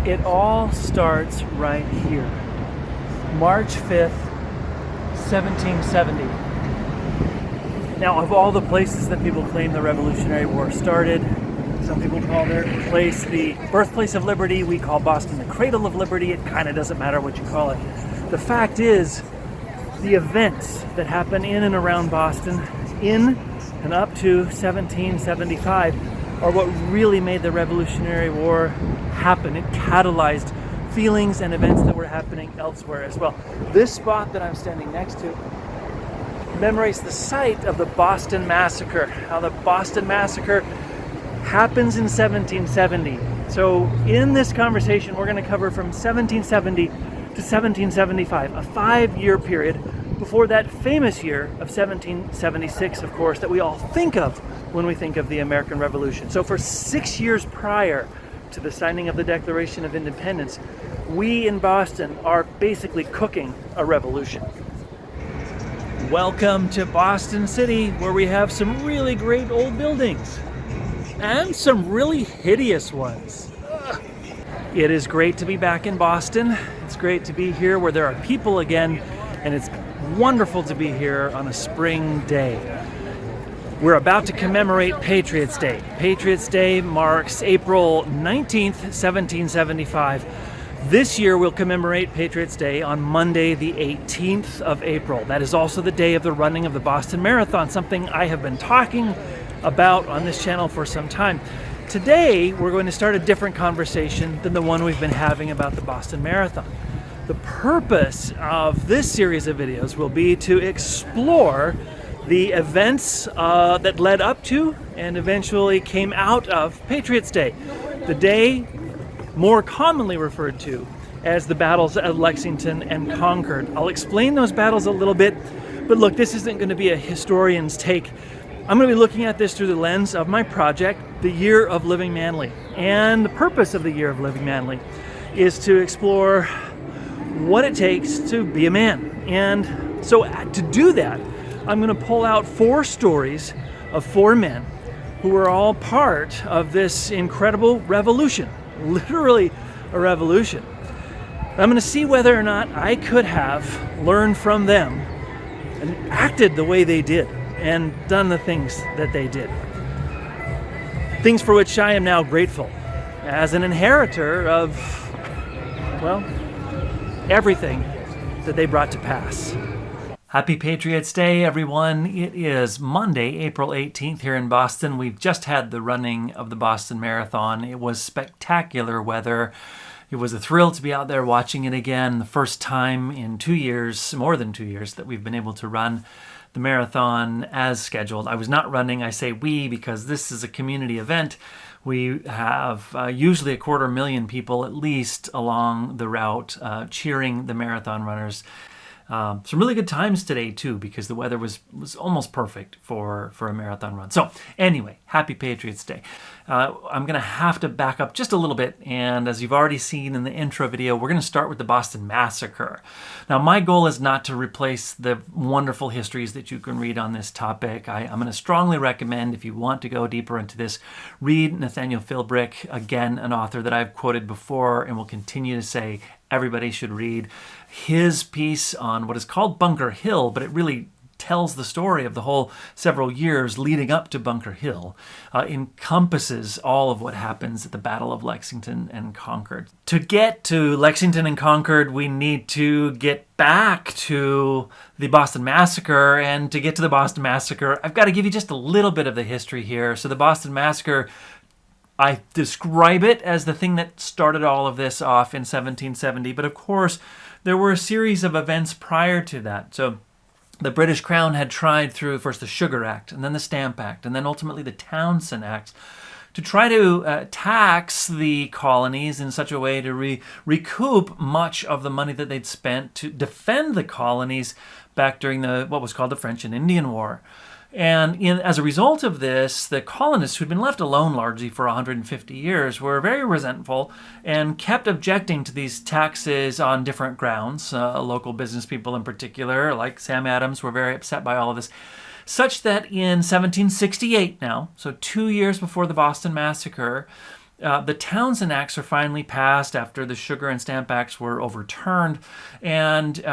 It all starts right here. March 5th, 1770. Now, of all the places that people claim the Revolutionary War started, some people call their place the birthplace of liberty. We call Boston the Cradle of Liberty. It kind of doesn't matter what you call it. The fact is, the events that happen in and around Boston in and up to 1775 are what really made the Revolutionary War happen. It catalyzed feelings and events that were happening elsewhere as well. This spot that I'm standing next to commemorates the site of the Boston Massacre. How the Boston Massacre happens in 1770. So in this conversation, we're going to cover from 1770 to 1775, a 5-year period before that famous year of 1776, of course, that we all think of when we think of the American Revolution. So for 6 years prior to the signing of the Declaration of Independence, we in Boston are basically cooking a revolution. Welcome to Boston City, where we have some really great old buildings and some really hideous ones. Ugh. It is great to be back in Boston. It's great to be here where there are people again, and it's wonderful to be here on a spring day. We're about to commemorate Patriots' Day. Patriots' Day marks April 19th, 1775. This year we'll commemorate Patriots' Day on Monday, the 18th of April. That is also the day of the running of the Boston Marathon, something I have been talking about on this channel for some time. Today we're going to start a different conversation than the one we've been having about the Boston Marathon. The purpose of this series of videos will be to explore the events that led up to and eventually came out of Patriots' Day, the day more commonly referred to as the battles of Lexington and Concord. I'll explain those battles a little bit, but look, this isn't going to be a historian's take. I'm going to be looking at this through the lens of my project, the Year of Living Manly. And the purpose of the Year of Living Manly is to explore what it takes to be a man. And so to do that, I'm going to pull out 4 stories of 4 men who were all part of this incredible revolution, literally a revolution. I'm going to see whether or not I could have learned from them and acted the way they did and done the things that they did. Things for which I am now grateful as an inheritor of, well, everything that they brought to pass. Happy Patriots' Day, everyone. It is Monday, April 18th here in Boston. We've just had the running of the Boston Marathon. It was spectacular weather. It was a thrill to be out there watching it again. The first time in 2 years, more than 2 years, that we've been able to run the marathon as scheduled. I was not running. I say we because this is a community event. We have usually 250,000 people at least along the route cheering the marathon runners. Some really good times today too, because the weather was almost perfect for a marathon run. So anyway, happy Patriots Day. I'm going to have to back up just a little bit, and as you've already seen in the intro video, we're going to start with the Boston Massacre. Now, my goal is not to replace the wonderful histories that you can read on this topic. I'm going to strongly recommend, if you want to go deeper into this, read Nathaniel Philbrick, again, an author that I've quoted before and will continue to say everybody should read. His piece on what is called Bunker Hill, but it really tells the story of the whole several years leading up to Bunker Hill, encompasses all of what happens at the Battle of Lexington and Concord. To get to Lexington and Concord, we need to get back to the Boston Massacre, and to get to the Boston Massacre, I've got to give you just a little bit of the history here. So the Boston Massacre, I describe it as the thing that started all of this off in 1770, but of course, there were a series of events prior to that. So the British Crown had tried through first the Sugar Act, and then the Stamp Act, and then ultimately the Townshend Act, to try to tax the colonies in such a way to recoup much of the money that they'd spent to defend the colonies back during what was called the French and Indian War. And as a result of this, the colonists who'd been left alone largely for 150 years were very resentful and kept objecting to these taxes on different grounds. Local business people in particular, like Sam Adams, were very upset by all of this. Such that in 1768 now, so 2 years before the Boston Massacre, the Townshend Acts are finally passed after the Sugar and Stamp Acts were overturned, and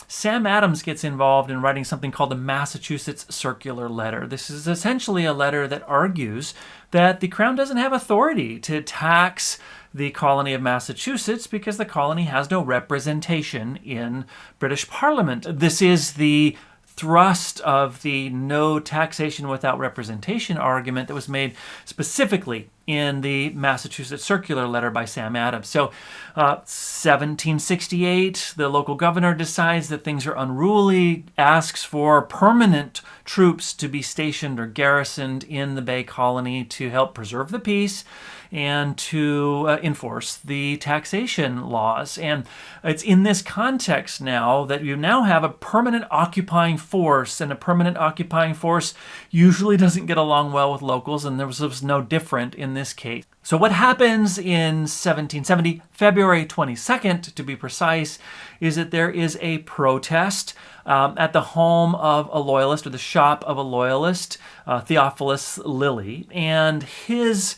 Sam Adams gets involved in writing something called the Massachusetts Circular Letter. This is essentially a letter that argues that the Crown doesn't have authority to tax the colony of Massachusetts because the colony has no representation in British Parliament. This is the thrust of the no taxation without representation argument that was made specifically in the Massachusetts Circular Letter by Sam Adams. So 1768, the local governor decides that things are unruly, asks for permanent troops to be stationed or garrisoned in the Bay Colony to help preserve the peace and to enforce the taxation laws. And it's in this context now that you now have a permanent occupying force, and a permanent occupying force usually doesn't get along well with locals, and there was no different in this case. So what happens in 1770, February 22nd to be precise, is that there is a protest at the home of a loyalist, or the shop of a loyalist, Theophilus Lilly, and his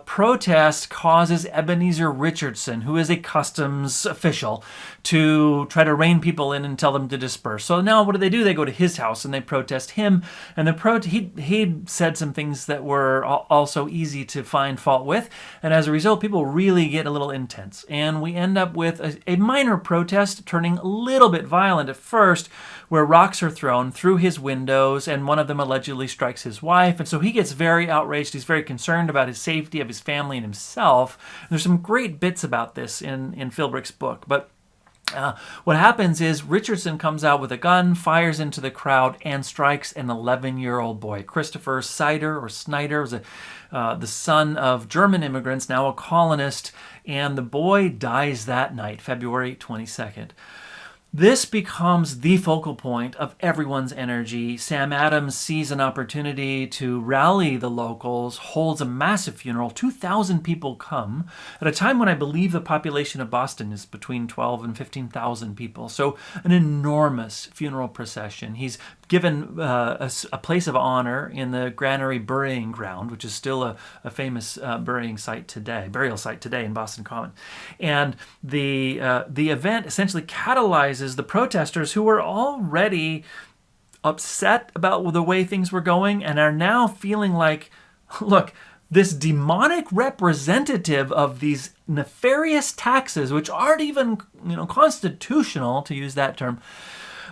protest causes Ebenezer Richardson, who is a customs official, to try to rein people in and tell them to disperse. So now what do? They go to his house and they protest him. And he said some things that were also easy to find fault with. And as a result, people really get a little intense. And we end up with a minor protest turning a little bit violent at first, where rocks are thrown through his windows, and one of them allegedly strikes his wife. And so he gets very outraged. He's very concerned about his safety of his family and himself. And there's some great bits about this in Philbrick's book. But what happens is Richardson comes out with a gun, fires into the crowd, and strikes an 11-year-old boy. Christopher Snyder was the son of German immigrants, now a colonist, and the boy dies that night, February 22nd. This becomes the focal point of everyone's energy. Sam Adams sees an opportunity to rally the locals, holds a massive funeral. 2,000 people come at a time when I believe the population of Boston is between 12 and 15,000 people. So an enormous funeral procession. He's given a place of honor in the Granary Burying Ground, which is still a famous burial site today in Boston Common. And the event essentially catalyzes the protesters, who were already upset about the way things were going and are now feeling like, look, this demonic representative of these nefarious taxes, which aren't even constitutional, to use that term,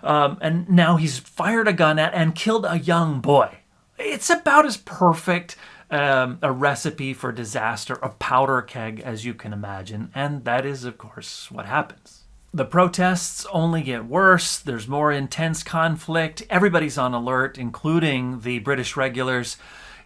and now he's fired a gun at and killed a young boy. It's about as perfect a recipe for disaster, a powder keg, as you can imagine, and that is, of course, what happens. The protests only get worse. There's more intense conflict. Everybody's on alert, including the British regulars.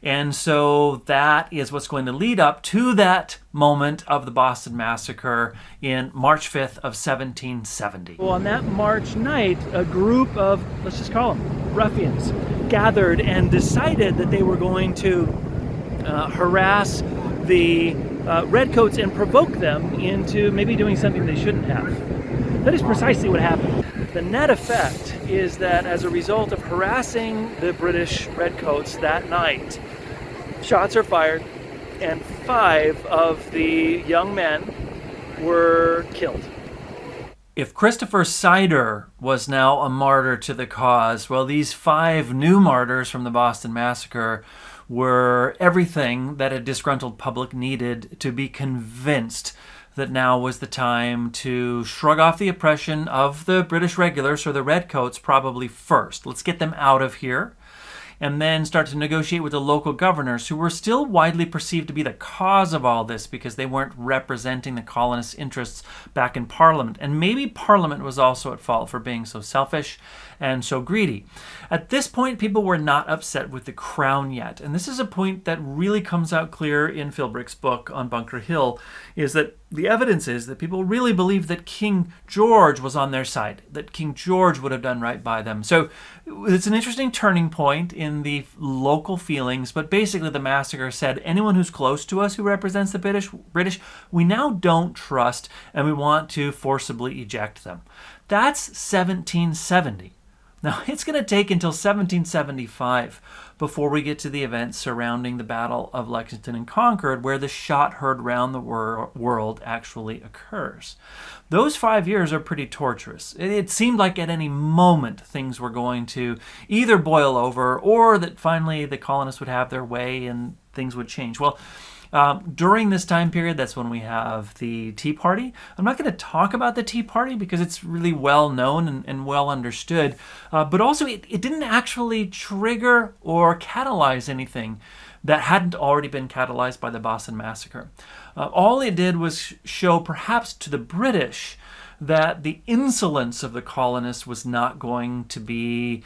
And so that is what's going to lead up to that moment of the Boston Massacre in March 5th of 1770. Well, on that March night, a group of, let's just call them ruffians, gathered and decided that they were going to harass the redcoats and provoke them into maybe doing something they shouldn't have. That is precisely what happened. The net effect is that as a result of harassing the British redcoats that night, shots are fired, and 5 of the young men were killed. If Christopher Snyder was now a martyr to the cause, well, these 5 new martyrs from the Boston Massacre were everything that a disgruntled public needed to be convinced that now was the time to shrug off the oppression of the British regulars, or the redcoats, probably first. Let's get them out of here, and then start to negotiate with the local governors, who were still widely perceived to be the cause of all this because they weren't representing the colonists' interests back in Parliament. And maybe Parliament was also at fault for being so selfish and so greedy. At this point, people were not upset with the Crown yet. And this is a point that really comes out clear in Philbrick's book on Bunker Hill, is that the evidence is that people really believed that King George was on their side, that King George would have done right by them. So it's an interesting turning point in the local feelings, but basically the massacre said anyone who's close to us who represents the British, we now don't trust, and we want to forcibly eject them. That's 1770. Now, it's going to take until 1775 before we get to the events surrounding the Battle of Lexington and Concord, where the shot heard round the world actually occurs. Those 5 years are pretty torturous. It seemed like at any moment things were going to either boil over or that finally the colonists would have their way and things would change. Well, during this time period, that's when we have the Tea Party. I'm not going to talk about the Tea Party because it's really well known and well understood, but also it didn't actually trigger or catalyze anything that hadn't already been catalyzed by the Boston Massacre. All it did was show perhaps to the British that the insolence of the colonists was not going to be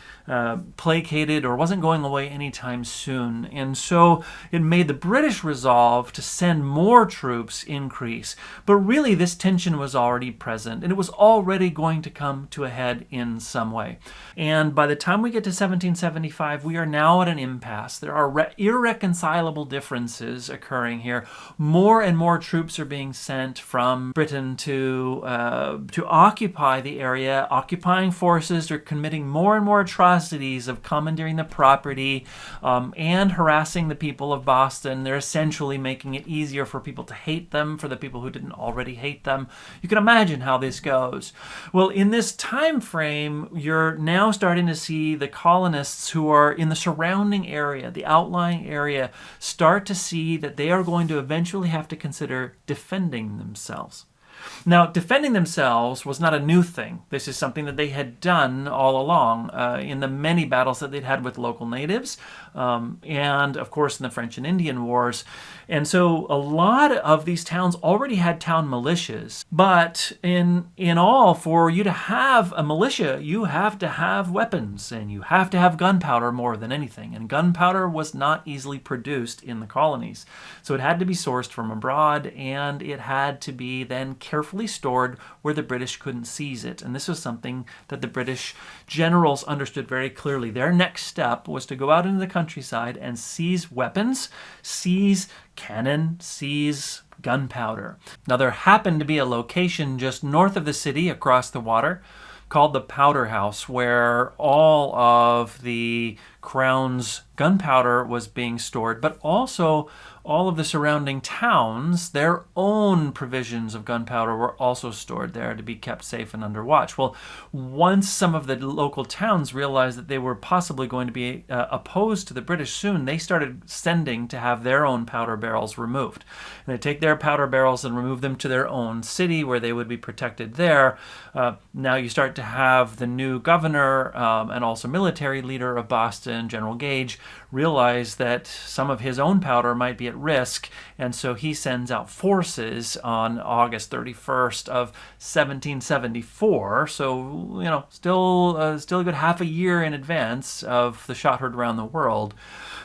placated or wasn't going away anytime soon. And so it made the British resolve to send more troops increase. But really this tension was already present and it was already going to come to a head in some way. And by the time we get to 1775, we are now at an impasse. There are irreconcilable differences occurring here. More and more troops are being sent from Britain to occupy the area. Occupying forces are committing more and more atrocities of commandeering the property and harassing the people of Boston. They're essentially making it easier for people to hate them, for the people who didn't already hate them. You can imagine how this goes. Well, in this time frame, you're now starting to see the colonists who are in the surrounding area, the outlying area, start to see that they are going to eventually have to consider defending themselves. Now, defending themselves was not a new thing. This is something that they had done all along in the many battles that they'd had with local natives and, of course, in the French and Indian Wars. And so a lot of these towns already had town militias. But in all, for you to have a militia, you have to have weapons and you have to have gunpowder more than anything. And gunpowder was not easily produced in the colonies. So it had to be sourced from abroad and it had to be then carefully stored where the British couldn't seize it. And this was something that the British generals understood very clearly. Their next step was to go out into the countryside and seize weapons, seize cannon, seize gunpowder. Now, there happened to be a location just north of the city across the water called the Powder House, where all of the Crown's gunpowder was being stored, but also all of the surrounding towns, their own provisions of gunpowder were also stored there to be kept safe and under watch. Well, once some of the local towns realized that they were possibly going to be opposed to the British soon, they started sending to have their own powder barrels removed. And they take their powder barrels and remove them to their own city where they would be protected there. Now you start to have the new governor and also military leader of Boston, General Gage, realize that some of his own powder might be at risk, and so he sends out forces on August 31st of 1774. So, still a good half a year in advance of the shot heard around the world.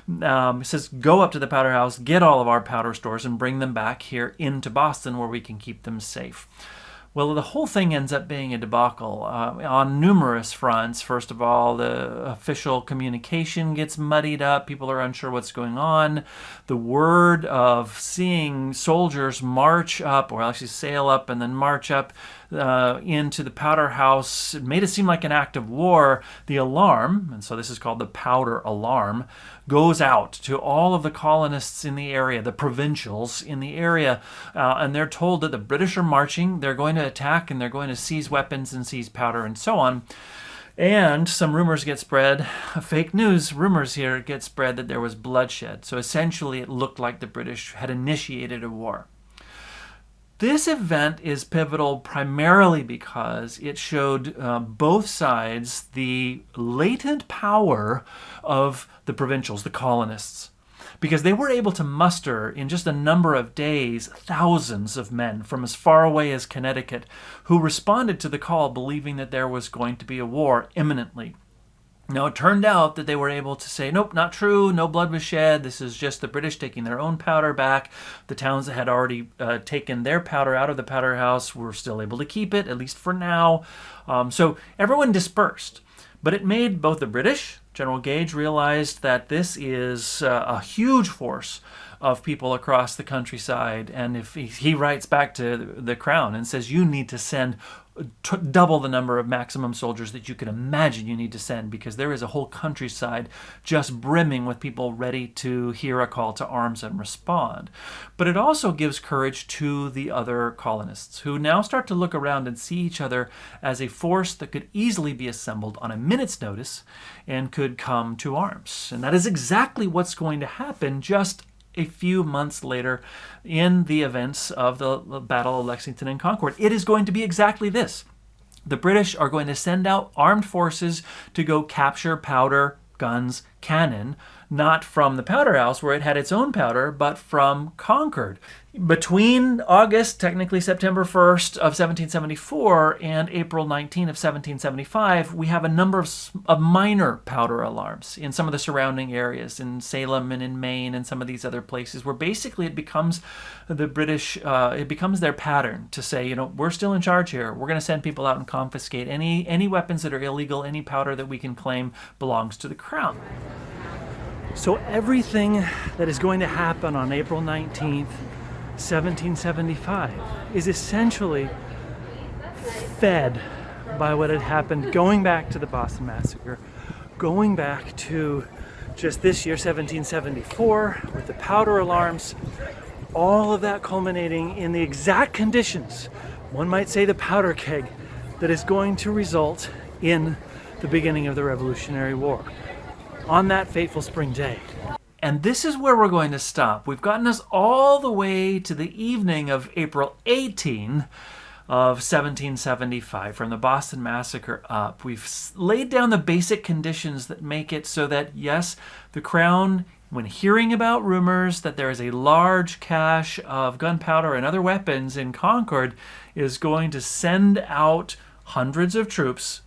He says, go up to the powder house, get all of our powder stores, and bring them back here into Boston where we can keep them safe. Well, the whole thing ends up being a debacle on numerous fronts. First of all, the official communication gets muddied up. People are unsure what's going on. The word of seeing soldiers march up, or actually sail up and then march up into the powder house, it made it seem like an act of war. The alarm, and so this is called the powder alarm, goes out to all of the colonists in the area, the provincials in the area, and they're told that the British are marching, they're going to attack, and they're going to seize weapons and seize powder and so on. And some rumors get spread, fake news rumors here get spread that there was bloodshed. So essentially it looked like the British had initiated a war. This event is pivotal primarily because it showed both sides the latent power of the provincials, the colonists, because they were able to muster in just a number of days thousands of men from as far away as Connecticut who responded to the call believing that there was going to be a war imminently. Now, it turned out that they were able to say, nope, not true, no blood was shed, this is just the British taking their own powder back. The towns that had already taken their powder out of the powder house were still able to keep it, at least for now. So everyone dispersed. But it made both the British General Gage realized that this is a huge force of people across the countryside, and if he writes back to the Crown and says, you need to send double the number of maximum soldiers that you can imagine you need to send, because there is a whole countryside just brimming with people ready to hear a call to arms and respond. But it also gives courage to the other colonists, who now start to look around and see each other as a force that could easily be assembled on a minute's notice and could come to arms. And that is exactly what's going to happen just a few months later in the events of the Battle of Lexington and Concord. It is going to be exactly this. The British are going to send out armed forces to go capture powder, guns, cannon, not from the powder house where it had its own powder, but from Concord. Between August, technically September 1st of 1774 and April 19 of 1775, we have a number of minor powder alarms in some of the surrounding areas, in Salem and in Maine and some of these other places, where basically it becomes the British, it becomes their pattern to say, you know, we're still in charge here. We're going to send people out and confiscate any weapons that are illegal, any powder that we can claim belongs to the Crown. So everything that is going to happen on April 19th, 1775 is essentially fed by what had happened going back to the Boston Massacre, going back to just this year, 1774, with the powder alarms, all of that culminating in the exact conditions, one might say the powder keg, that is going to result in the beginning of the Revolutionary War on that fateful spring day. And this is where we're going to stop. We've gotten us all the way to the evening of April 18 of 1775, from the Boston Massacre up. We've laid down the basic conditions that make it so that, yes, the Crown, when hearing about rumors that there is a large cache of gunpowder and other weapons in Concord, is going to send out hundreds of troops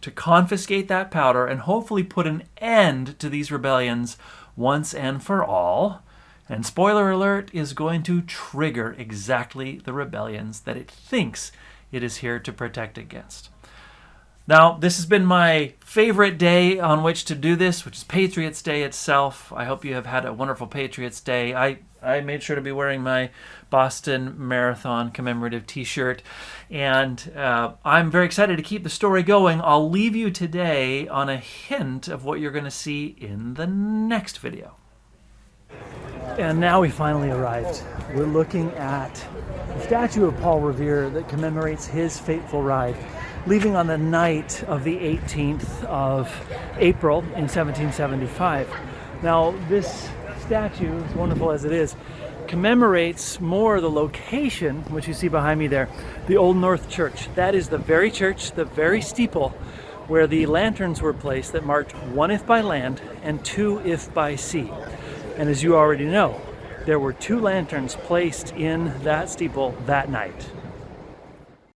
to confiscate that powder and hopefully put an end to these rebellions once and for all. And spoiler alert, is going to trigger exactly the rebellions that it thinks it is here to protect against. Now, this has been my favorite day on which to do this, which is Patriots Day itself. I hope you have had a wonderful Patriots Day. I made sure to be wearing my Boston Marathon commemorative t-shirt, and I'm very excited to keep the story going. I'll leave you today on a hint of what you're going to see in the next video. And now we finally arrived. We're looking at the statue of Paul Revere that commemorates his fateful ride, leaving on the night of the 18th of April in 1775. Now, this statue, as wonderful as it is, commemorates more the location, which you see behind me there, the Old North Church. That is the very church, the very steeple, where the lanterns were placed that marked 1 if by land and 2 if by sea. And as you already know, there were 2 lanterns placed in that steeple that night.